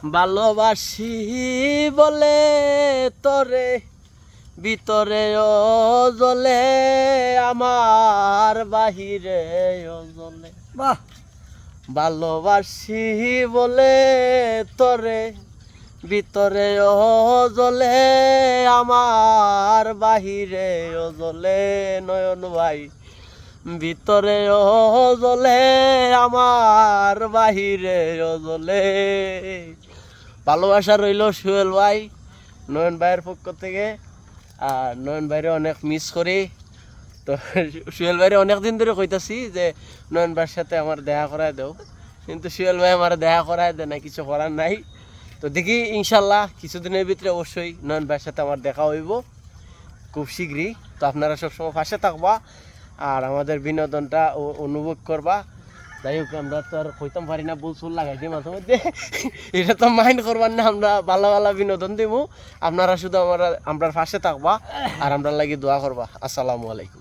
ভালোবাসি বলে তোরে ভিতরে ও জ্বলে আমার বাহিরে ও জ্বলে। বাহ ভালোবাসি বলে তোরে ভিতরে ও জ্বলে আমার বাহিরে ও জ্বলে। নয়ন ভাই ভিতরে ও জ্বলে আমার বাহিরে ও জ্বলে। ভালোবাসা রইল সোহেল ভাই নয়ন ভাইয়ের পক্ষ থেকে। আর নয়ন ভাইরে অনেক মিস করি। তো সোহেল ভাইরে অনেক দিন ধরে কইতাছি যে নয়ন ভাইয়ের সাথে আমার দেখা করায় দাও, কিন্তু সোহেল ভাই আমার দেখা করায় দেয় না, কিছু করার নাই। তো দেখি ইনশাল্লাহ কিছুদিনের ভিতরে অবশ্যই নয়ন ভাইয়ের সাথে আমার দেখা হইব খুব শীঘ্রই। তো আপনারা সবসময় পাশে থাকবা আর আমাদের বিনোদনটা অনুভব করবা। যাই হোক আমরা তো আর কইতাম পারি না, বল চুল লাগাই দিই মাঝে মধ্যে, এটা তো মাইন্ড করবার না। আমরা ভালো ভালো বিনোদন দিব, আপনারা শুধু আমরা পাশে থাকবা আর আমরা লাগি দোয়া করবা। আসসালামু আলাইকুম।